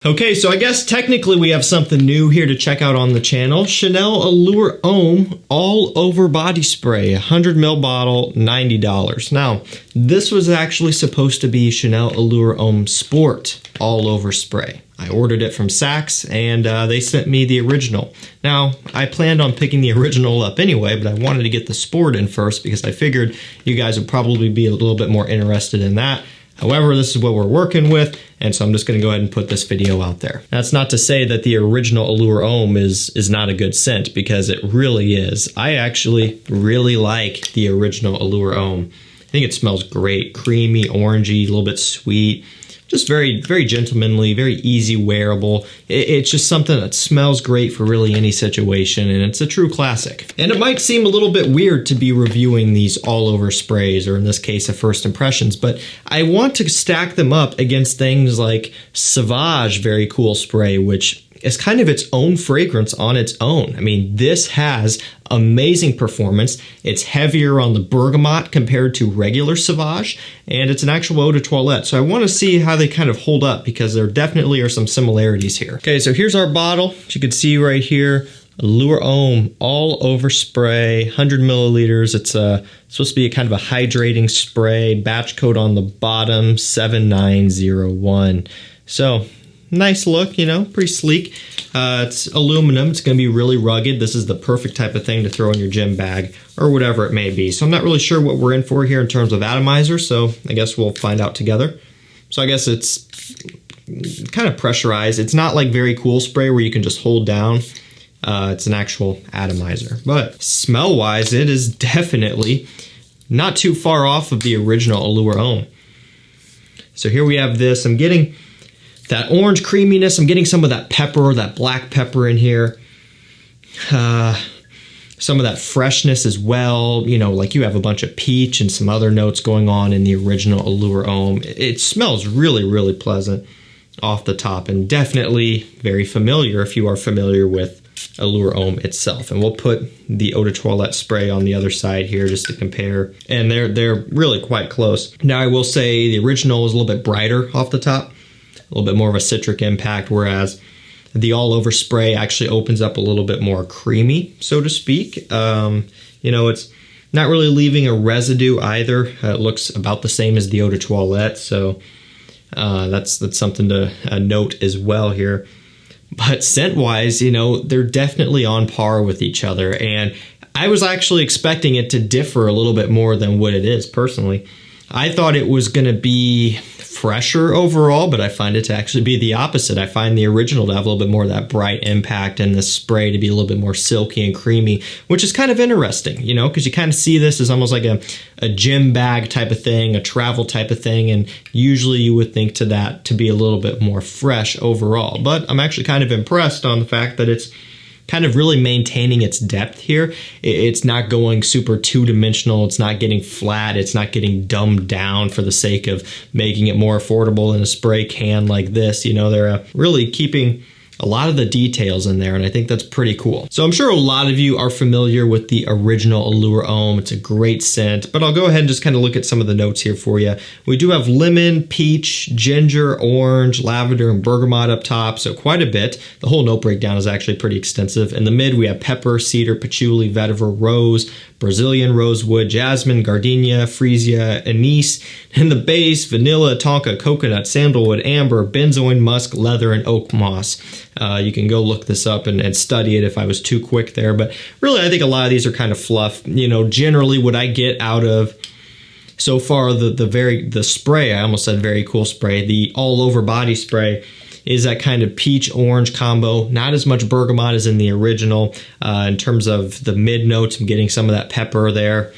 Okay, so I guess technically we have something new here to check out on the channel. Chanel Allure Homme All Over Body Spray, 100 ml bottle, $90. Now, this was actually supposed to be Chanel Allure Homme Sport All Over Spray. I ordered it from Saks and they sent me the original. Now, I planned on picking the original up anyway, but I wanted to get the Sport in first because I figured you guys would probably be a little bit more interested in that. However, this is what we're working with, and so I'm just going to go ahead and put this video out there. That's not to say that the original Allure Homme is not a good scent, because it really is. I actually really like the original Allure Homme. I think it smells great, creamy, orangey, a little bit sweet. Just very, very gentlemanly, very easy wearable. It's just something that smells great for really any situation, and it's a true classic. And it might seem a little bit weird to be reviewing these all-over sprays, or in this case, a first impressions, but I want to stack them up against things like Sauvage Very Cool Spray, which is kind of its own fragrance on its own. I mean, this has amazing performance. It's heavier on the bergamot compared to regular Sauvage, and it's an actual eau de toilette. So I want to see how they kind of hold up, because there definitely are some similarities here. Okay, so here's our bottle. As you can see right here, Allure Homme All Over Spray, 100 milliliters. It's supposed to be a kind of a hydrating spray. Batch code on the bottom, 7901. So nice look, you know, pretty sleek. It's aluminum. It's going to be really rugged. This is the perfect type of thing to throw in your gym bag or whatever it may be. So I'm not really sure what we're in for here in terms of atomizer, so I guess we'll find out together. So I guess it's kind of pressurized. It's not like Very Cool Spray where you can just hold down. It's an actual atomizer. But smell-wise, it is definitely not too far off of the original Allure Homme. So here we have this. I'm getting that orange creaminess. I'm getting some of that pepper, that black pepper in here. Some of that freshness as well. You know, like you have a bunch of peach and some other notes going on in the original Allure Homme. It smells really, really pleasant off the top, and definitely very familiar if you are familiar with Allure Homme itself. And we'll put the eau de toilette spray on the other side here just to compare. And they're really quite close. Now I will say the original is a little bit brighter off the top, a little bit more of a citric impact, whereas the all over spray actually opens up a little bit more creamy, so to speak. You know, it's not really leaving a residue either. It looks about the same as the eau de toilette, so that's something to note as well here. But scent-wise, you know, they're definitely on par with each other, and I was actually expecting it to differ a little bit more than what it is, personally. I thought it was going to be fresher overall, but I find it to actually be the opposite. I find the original to have a little bit more of that bright impact, and the spray to be a little bit more silky and creamy, which is kind of interesting, you know, because you kind of see this as almost like a gym bag type of thing, a travel type of thing, and usually you would think to that to be a little bit more fresh overall. But I'm actually kind of impressed on the fact that it's kind of really maintaining its depth here. It's not going super two-dimensional. It's not getting flat. It's not getting dumbed down for the sake of making it more affordable in a spray can like this. You know, they're really keeping a lot of the details in there, and I think that's pretty cool. So I'm sure a lot of you are familiar with the original Allure Homme. It's a great scent, but I'll go ahead and just kind of look at some of the notes here for you. We do have lemon, peach, ginger, orange, lavender, and bergamot up top, so quite a bit. The whole note breakdown is actually pretty extensive. In the mid, we have pepper, cedar, patchouli, vetiver, rose, Brazilian rosewood, jasmine, gardenia, freesia, anise. In the base, vanilla, tonka, coconut, sandalwood, amber, benzoin, musk, leather, and oak moss. You can go look this up and study it if I was too quick there, but really I think a lot of these are kind of fluff. You know, generally what I get out of so far the spray, I almost said Very Cool Spray, the all over body spray, is that kind of peach orange combo. Not as much bergamot as in the original. In terms of the mid notes, I'm getting some of that pepper there.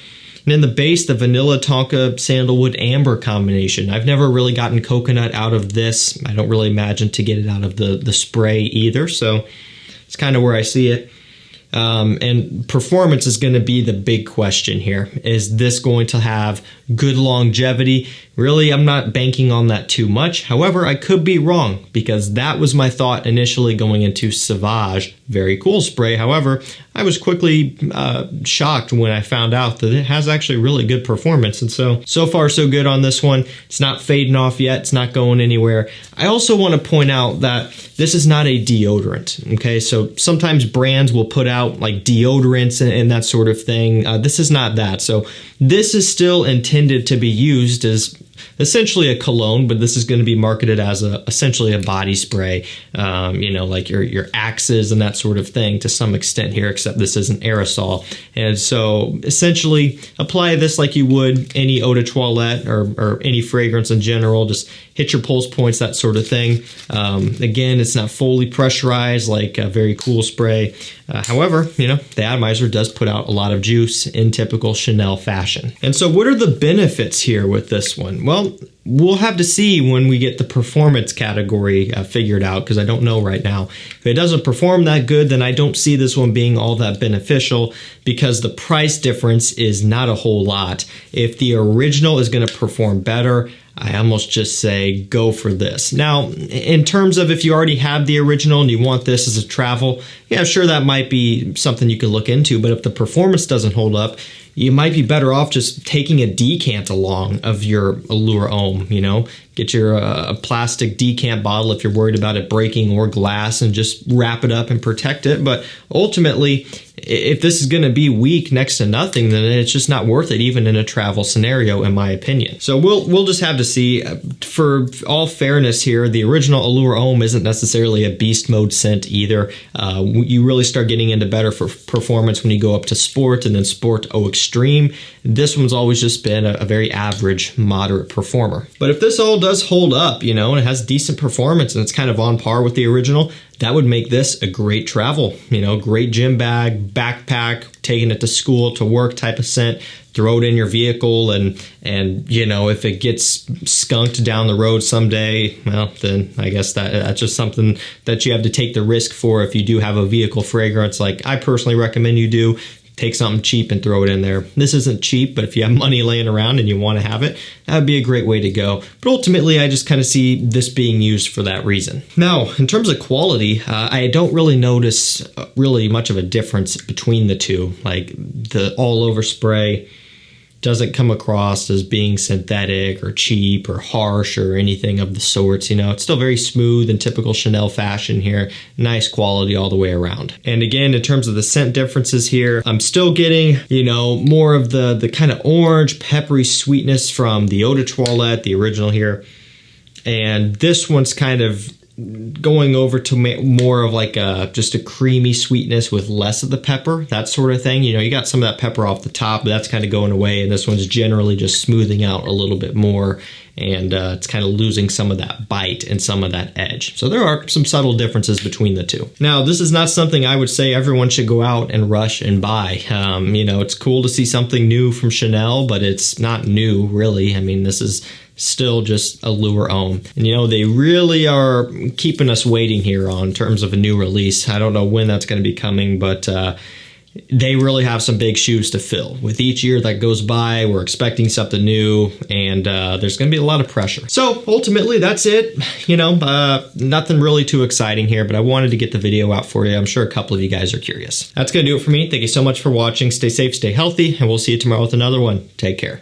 And in the base, the vanilla, tonka, sandalwood, amber combination. I've never really gotten coconut out of this. I don't really imagine to get it out of the spray either. So it's kind of where I see it. And performance is going to be the big question here. Is this going to have good longevity? Really, I'm not banking on that too much. However, I could be wrong because that was my thought initially going into Sauvage. Very cool spray. However, I was quickly shocked when I found out that it has actually really good performance. And so far so good on this one. It's not fading off yet. It's not going anywhere. I also want to point out that this is not a deodorant. Okay, so sometimes brands will put out like deodorants and that sort of thing. This is not that. So this is still intended to be used as essentially a cologne, but this is going to be marketed as essentially a body spray, like your Axes and that sort of thing to some extent here, except this is an aerosol. And so essentially apply this like you would any eau de toilette or any fragrance in general. Just hit your pulse points, that sort of thing. Again, it's not fully pressurized like a very cool spray. However, the atomizer does put out a lot of juice in typical Chanel fashion. And so what are the benefits here with this one? Well, we'll have to see when we get the performance category figured out, because I don't know right now. If it doesn't perform that good, then I don't see this one being all that beneficial because the price difference is not a whole lot. If the original is going to perform better, I almost just say go for this. Now, in terms of if you already have the original and you want this as a travel, yeah, sure, that might be something you could look into. But if the performance doesn't hold up, you might be better off just taking a decant along of your Allure Homme, Get your a plastic decant bottle if you're worried about it breaking or glass and just wrap it up and protect it. But ultimately, if this is going to be weak next to nothing, then it's just not worth it, even in a travel scenario, in my opinion. So we'll just have to see. For all fairness here, the original Allure Homme isn't necessarily a beast mode scent either. You really start getting into better for performance when you go up to Sport and then Sport Eau Extreme. This one's always just been a very average, moderate performer. But if this all does hold up, and it has decent performance and it's kind of on par with the original, that would make this a great travel, great gym bag, backpack, taking it to school, to work type of scent. Throw it in your vehicle and if it gets skunked down the road someday, well, then I guess that's just something that you have to take the risk for if you do have a vehicle fragrance like I personally recommend you do. Take something cheap and throw it in there. This isn't cheap, but if you have money laying around and you want to have it, that would be a great way to go. But ultimately, I just kind of see this being used for that reason. Now, in terms of quality, I don't really notice really much of a difference between the two. Like the all-over spray doesn't come across as being synthetic or cheap or harsh or anything of the sorts. It's still very smooth and typical Chanel fashion here. Nice quality all the way around. And again, in terms of the scent differences here, I'm still getting, more of the kind of orange, peppery sweetness from the eau de toilette, the original here. And this one's kind of going over to more of like just a creamy sweetness with less of the pepper, that sort of thing. You got some of that pepper off the top, but that's kind of going away, and this one's generally just smoothing out a little bit more, and it's kind of losing some of that bite and some of that edge. So there are some subtle differences between the two. Now, this is not something I would say everyone should go out and rush and buy. It's cool to see something new from Chanel, but it's not new, really. I mean, this is still just Allure Homme. And they really are keeping us waiting here on terms of a new release. I don't know when that's going to be coming, but they really have some big shoes to fill. With each year that goes by, we're expecting something new, and there's going to be a lot of pressure. So ultimately, that's it. Nothing really too exciting here, but I wanted to get the video out for you. I'm sure a couple of you guys are curious. That's going to do it for me. Thank you so much for watching. Stay safe, stay healthy, and we'll see you tomorrow with another one. Take care.